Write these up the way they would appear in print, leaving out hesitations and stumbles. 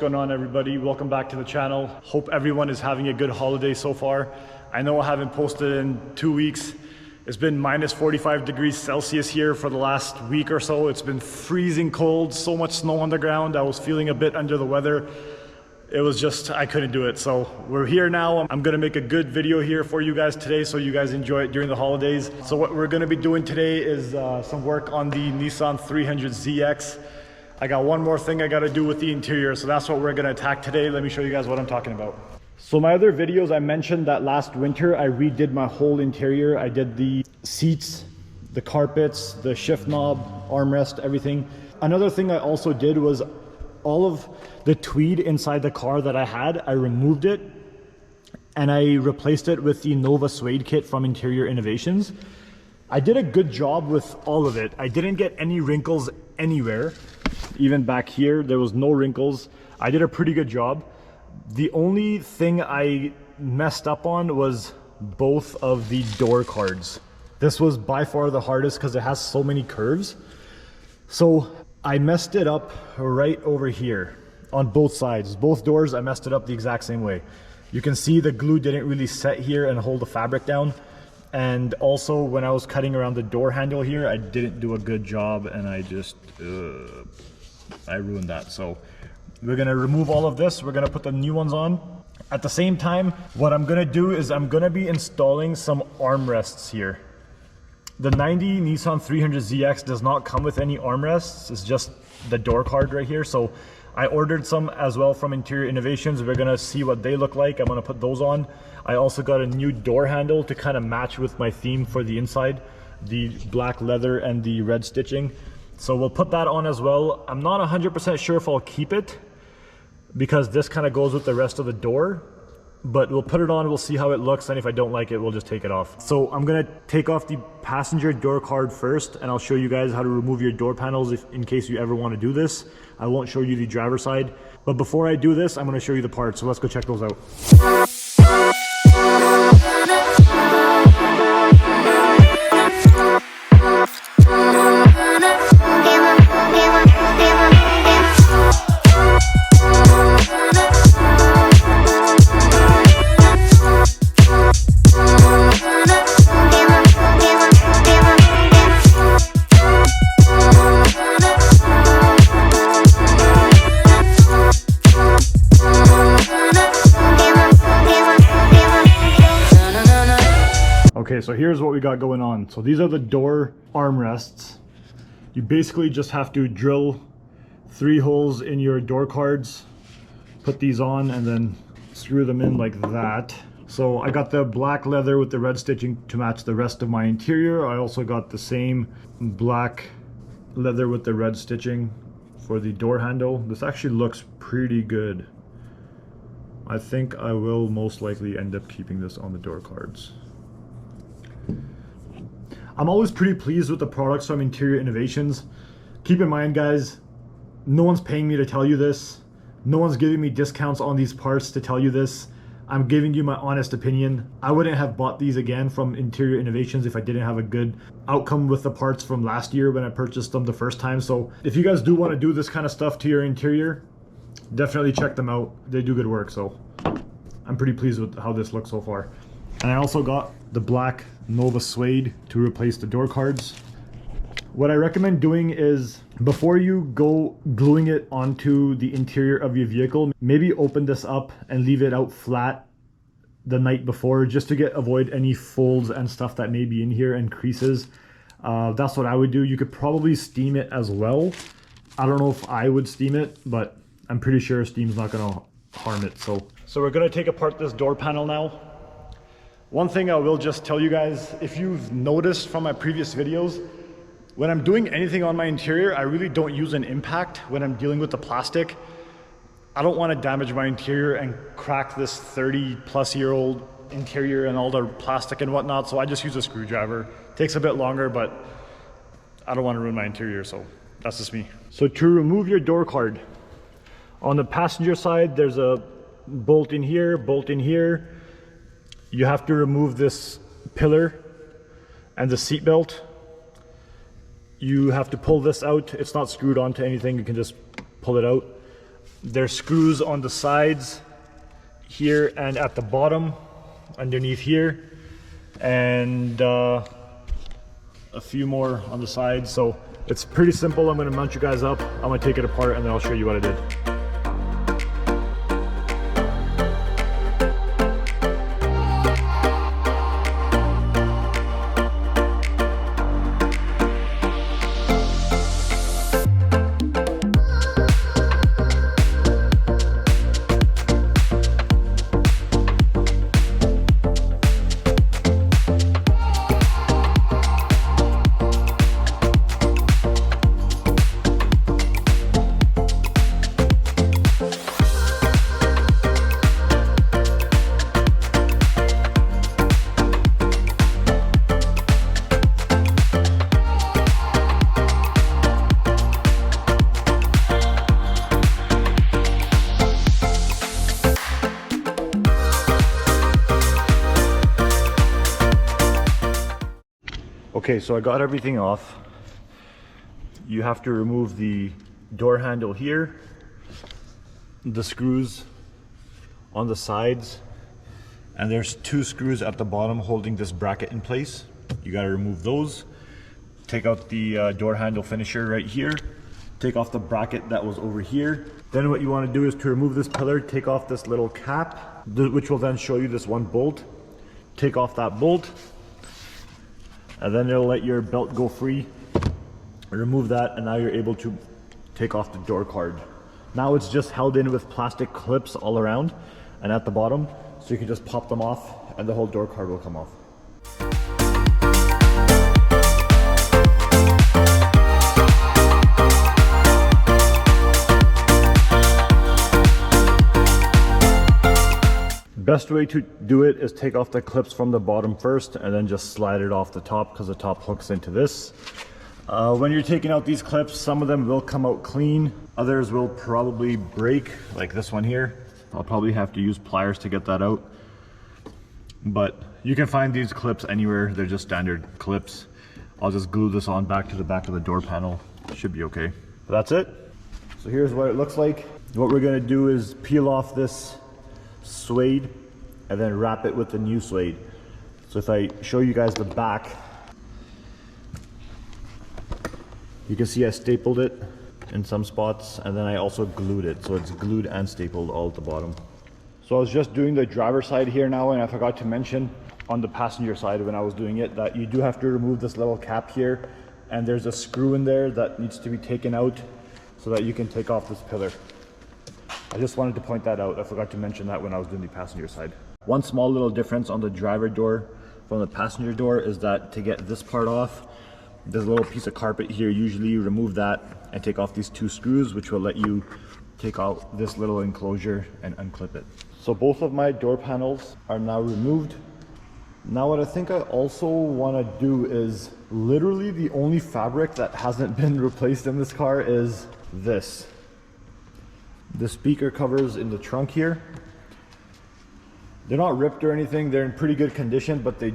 going on, everybody? Welcome back to the channel. Hope everyone is having a good holiday so far. I know I haven't posted in 2 weeks. It's been minus 45 degrees Celsius here for the last week or so. It's been freezing cold, so much snow on the ground. I was feeling a bit under the weather. It was just, I couldn't do it. So we're here now. I'm gonna make a good video here for you guys today so you guys enjoy it during the holidays. So what we're gonna be doing today is some work on the Nissan 300ZX. I got one more thing I gotta do with the interior, so that's what we're gonna attack today. Let me show you guys what I'm talking about. So my other videos, I mentioned that last winter I redid my whole interior. I did the seats, the carpets, the shift knob, armrest, everything. Another thing I also did was all of the tweed inside the car that I had, I removed it and I replaced it with the Nova Suede kit from Interior Innovations. I did a good job with all of it. I didn't get any wrinkles anywhere. Even back here, there was no wrinkles. I did a pretty good job. The only thing I messed up on was both of the door cards. This was by far the hardest because it has so many curves. So I messed it up right over here on both sides. Both doors, I messed it up the exact same way. You can see the glue didn't really set here and hold the fabric down. And also when I was cutting around the door handle here, I didn't do a good job and I just, I ruined that. So we're gonna remove all of this. We're gonna put the new ones on. At the same time, what I'm gonna do is I'm gonna be installing some armrests here. The 90 Nissan 300ZX does not come with any armrests. It's just the door card right here. So I ordered some as well from Interior Innovations. We're gonna see what they look like. I'm gonna put those on. I also got a new door handle to kind of match with my theme for the inside, the black leather and the red stitching. So we'll put that on as well. I'm not 100% sure if I'll keep it because this kind of goes with the rest of the door, but we'll put it on, we'll see how it looks, and if I don't like it, we'll just take it off. So I'm gonna take off the passenger door card first, and I'll show you guys how to remove your door panels in case you ever want to do this. I won't show you the driver side, but before I do this, I'm gonna show you the parts, so let's go check those out. Okay, so here's what we got going on. So these are the door armrests. You basically just have to drill 3 holes in your door cards, put these on, and then screw them in like that. So I got the black leather with the red stitching to match the rest of my interior. I also got the same black leather with the red stitching for the door handle. This actually looks pretty good. I think I will most likely end up keeping this on the door cards. I'm always pretty pleased with the products from Interior Innovations. Keep in mind, guys, no one's paying me to tell you this. No one's giving me discounts on these parts to tell you this. I'm giving you my honest opinion. I wouldn't have bought these again from Interior Innovations if I didn't have a good outcome with the parts from last year when I purchased them the first time. So if you guys do want to do this kind of stuff to your interior, definitely check them out. They do good work, so I'm pretty pleased with how this looks so far. And I also got the black Nova Suede to replace the door cards. What I recommend doing is before you go gluing it onto the interior of your vehicle, maybe open this up and leave it out flat the night before just to avoid any folds and stuff that may be in here and creases. That's what I would do. You could probably steam it as well. I don't know if I would steam it, but I'm pretty sure steam's not gonna harm it. So we're gonna take apart this door panel now. One thing I will just tell you guys, if you've noticed from my previous videos, when I'm doing anything on my interior, I really don't use an impact when I'm dealing with the plastic. I don't want to damage my interior and crack this 30-plus-year-old interior and all the plastic and whatnot, so I just use a screwdriver. Takes a bit longer, but I don't want to ruin my interior, so that's just me. So to remove your door card, on the passenger side, there's a bolt in here, bolt in here. You have to remove this pillar and the seat belt. You have to pull this out. It's not screwed onto anything. You can just pull it out. there's screws on the sides here and at the bottom underneath here, and a few more on the sides. So it's pretty simple. I'm going to mount you guys up. I'm going to take it apart and then I'll show you what I did. Okay, so I got everything off. You have to remove the door handle here, the screws on the sides, and there's 2 screws at the bottom holding this bracket in place. You got to remove those. Take out the door handle finisher right here. Take off the bracket that was over here. Then what you want to do is to remove this pillar, take off this little cap, which will then show you this one bolt. Take off that bolt, and then it'll let your belt go free. Remove that, and now you're able to take off the door card. Now it's just held in with plastic clips all around and at the bottom, so you can just pop them off and the whole door card will come off. Best way to do it is take off the clips from the bottom first and then just slide it off the top, because the top hooks into this. When you're taking out these clips, some of them will come out clean, others will probably break, like this one here. I'll probably have to use pliers to get that out, but you can find these clips anywhere. They're just standard clips. I'll just glue this on back to the back of the door panel. Should be okay. But that's it. So here's what it looks like. What we're going to do is peel off this suede and then wrap it with the new suede. So if I show you guys the back, you can see I stapled it in some spots, and then I also glued it, so it's glued and stapled all at the bottom. So I was just doing the driver's side here now, and I forgot to mention on the passenger side when I was doing it that you do have to remove this little cap here, and there's a screw in there that needs to be taken out so that you can take off this pillar. I just wanted to point that out. I forgot to mention that when I was doing the passenger side. One small little difference on the driver door from the passenger door is that to get this part off, there's a little piece of carpet here. Usually you remove that and take off these 2 screws, which will let you take out this little enclosure and unclip it. So both of my door panels are now removed. Now what I think I also want to do is, literally the only fabric that hasn't been replaced in this car is this. The speaker covers in the trunk here. They're not ripped or anything. They're in pretty good condition, but they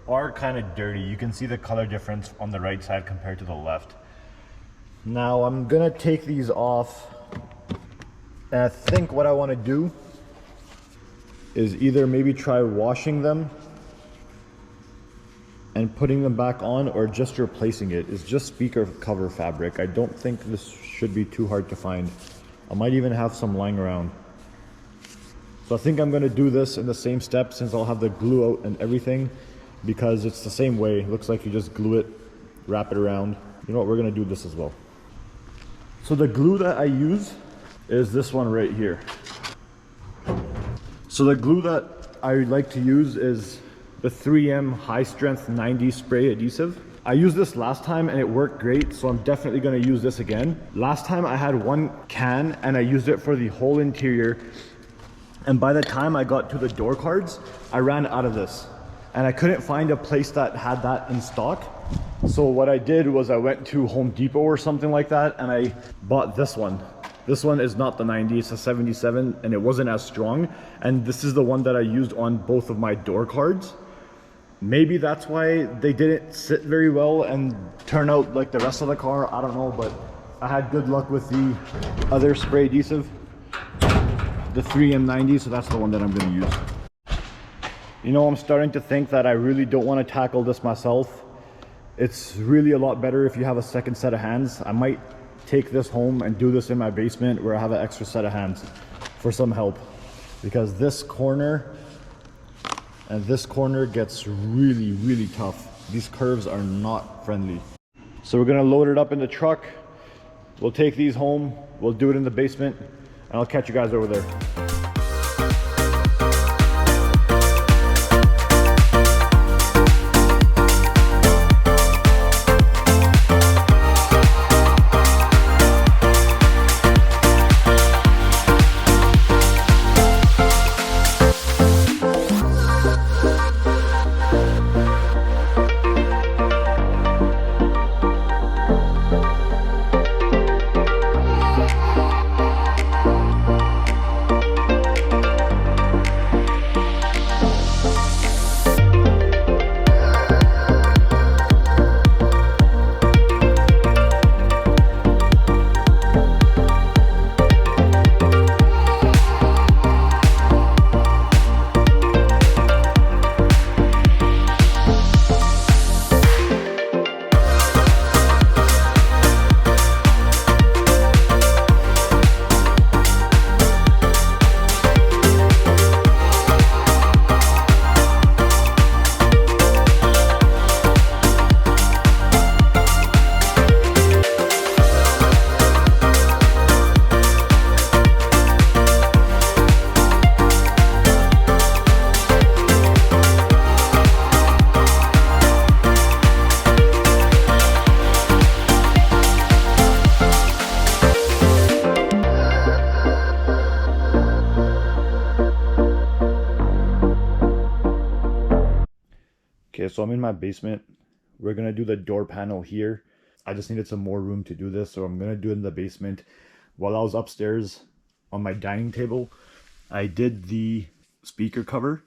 are kind of dirty. You can see the color difference on the right side compared to the left. Now I'm gonna take these off, and I think what I want to do is either maybe try washing them and putting them back on, or just replacing it. It's just speaker cover fabric. I don't think this should be too hard to find. I might even have some lying around. So I think I'm going to do this in the same step, since I'll have the glue out and everything, because it's the same way. It looks like you just glue it, wrap it around. You know what, we're going to do this as well. So the glue that I use is this one right here. So the glue that I like to use is the 3M high strength 90 spray adhesive. I used this last time and it worked great, so I'm definitely going to use this again. Last time I had 1 can and I used it for the whole interior, and by the time I got to the door cards, I ran out of this and I couldn't find a place that had that in stock. So what I did was I went to Home Depot or something like that and I bought this one. This one is not the 90, it's a 77, and it wasn't as strong, and this is the one that I used on both of my door cards. Maybe that's why they didn't sit very well and turn out like the rest of the car, I don't know, but I had good luck with the other spray adhesive. the 3M90, so that's the one that I'm going to use. You know, I'm starting to think that I really don't want to tackle this myself. It's really a lot better if you have a second set of hands. I might take this home and do this in my basement where I have an extra set of hands for some help, because this corner and this corner gets really, really tough. These curves are not friendly. So we're gonna load it up in the truck. We'll take these home, we'll do it in the basement, and I'll catch you guys over there. Okay, so I'm in my basement. We're gonna do the door panel here. I just needed some more room to do this, so I'm gonna do it in the basement. While I was upstairs on my dining table, I did the speaker cover.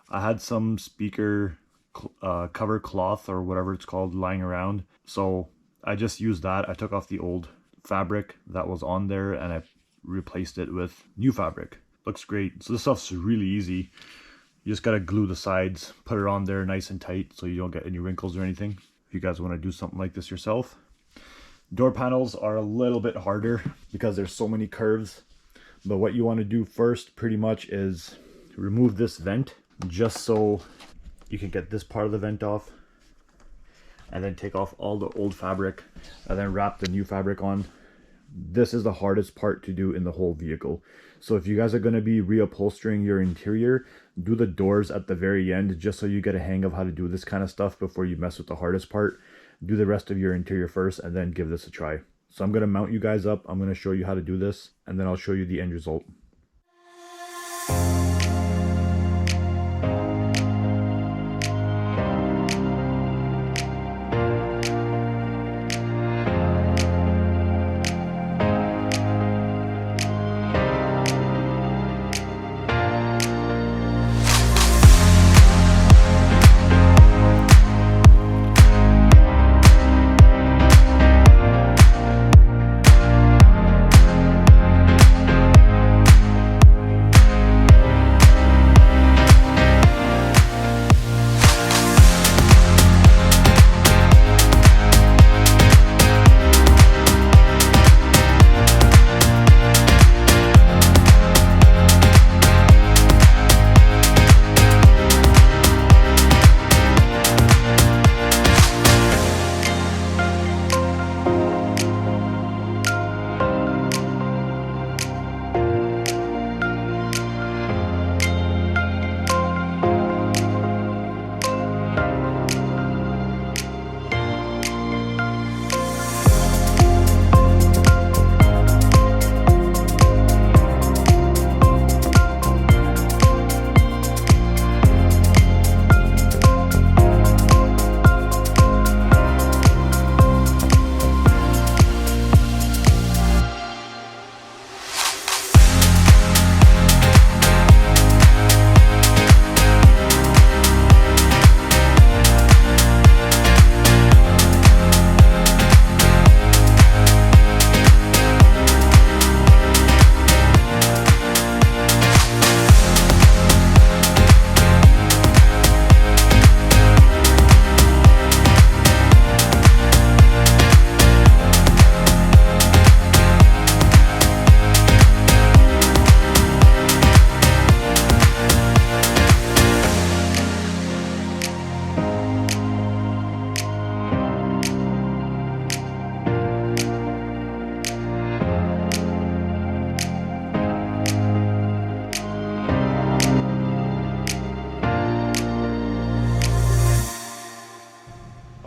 I had some speaker cover cloth or whatever it's called lying around, so I just used that. I took off the old fabric that was on there and I replaced it with new fabric. Looks great. So this stuff's really easy. You just gotta glue the sides, put it on there nice and tight so you don't get any wrinkles or anything, if you guys want to do something like this yourself. Door panels are a little bit harder because there's so many curves, but what you want to do first pretty much is remove this vent just so you can get this part of the vent off, and then take off all the old fabric and then wrap the new fabric on. This is the hardest part to do in the whole vehicle. So if you guys are going to be reupholstering your interior, do the doors at the very end just so you get a hang of how to do this kind of stuff before you mess with the hardest part. Do the rest of your interior first and then give this a try. So I'm going to mount you guys up. I'm going to show you how to do this and then I'll show you the end result.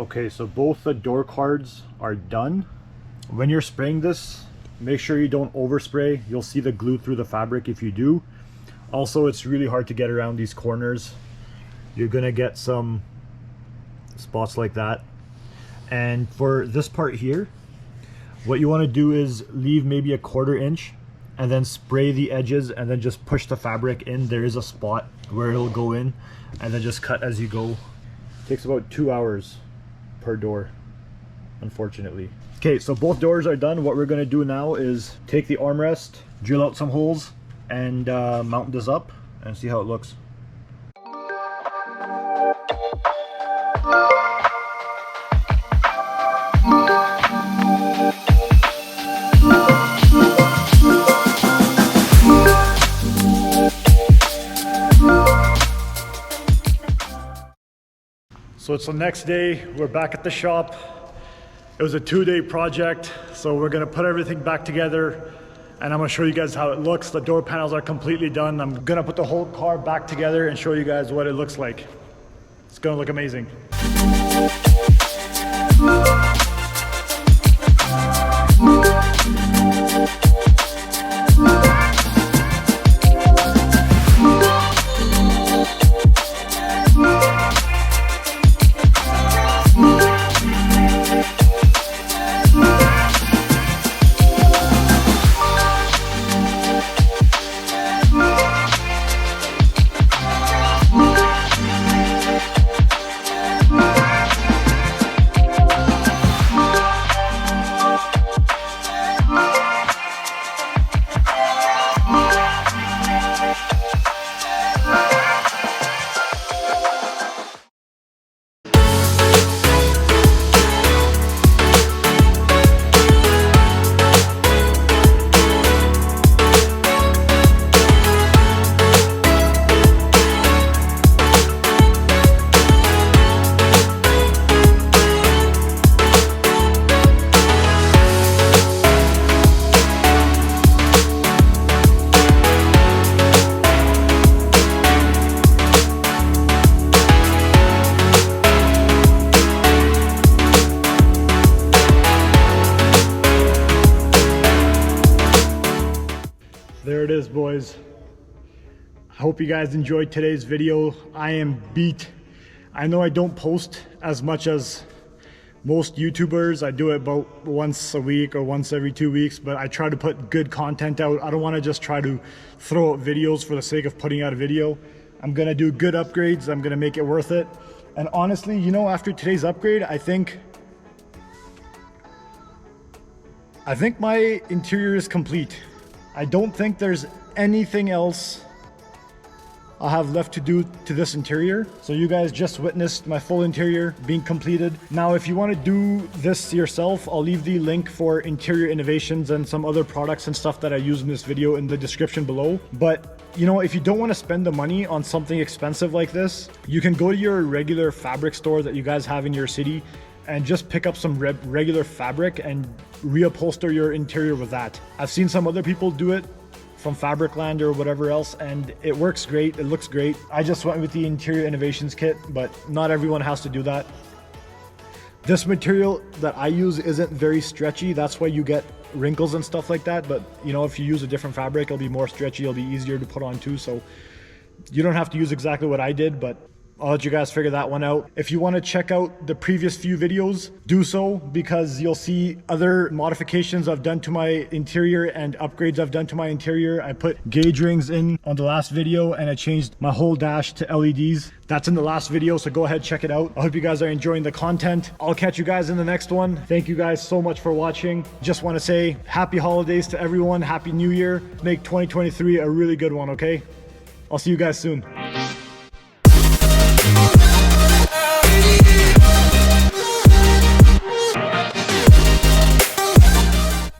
Okay, so both the door cards are done. When you're spraying this, make sure you don't overspray. You'll see the glue through the fabric if you do. Also, it's really hard to get around these corners. You're gonna get some spots like that. And for this part here, what you want to do is leave maybe a 1/4 inch and then spray the edges and then just push the fabric in. There is a spot where it'll go in, and then just cut as you go. It takes about 2 hours per door, unfortunately. Okay, so both doors are done. What we're going to do now is take the armrest, drill out some holes, and mount this up and see how it looks. So it's the next day, we're back at the shop. It was a 2-day project, so we're gonna put everything back together and I'm gonna show you guys how it looks. The door panels are completely done. I'm gonna put the whole car back together and show you guys what it looks like. It's gonna look amazing. There it is, boys. I hope you guys enjoyed today's video. I am beat. I know I don't post as much as most YouTubers. I do it about once a week or once every 2 weeks, but I try to put good content out. I don't want to just try to throw out videos for the sake of putting out a video. I'm gonna do good upgrades. I'm gonna make it worth it. And honestly, you know, after today's upgrade, I think my interior is complete. I don't think there's anything else I have left to do to this interior. So you guys just witnessed my full interior being completed. Now, if you want to do this yourself, I'll leave the link for interior innovations and some other products and stuff that I use in this video in the description below. But you know, if you don't want to spend the money on something expensive like this, you can go to your regular fabric store that you guys have in your city and just pick up some regular fabric and reupholster your interior with that. I've seen some other people do it from Fabricland or whatever else, and it works great. It looks great. I just went with the interior innovations kit, but not everyone has to do that. This material that I use isn't very stretchy. That's why you get wrinkles and stuff like that. But you know, if you use a different fabric, it'll be more stretchy. It'll be easier to put on too. So you don't have to use exactly what I did, but I'll let you guys figure that one out. If you want to check out the previous few videos, do so, because you'll see other modifications I've done to my interior and upgrades I've done to my interior. I put gauge rings in on the last video and I changed my whole dash to LEDs. That's in the last video, so go ahead, check it out. I hope you guys are enjoying the content. I'll catch you guys in the next one. Thank you guys so much for watching. Just want to say happy holidays to everyone. Happy New Year. Make 2023 a really good one, okay? I'll see you guys soon.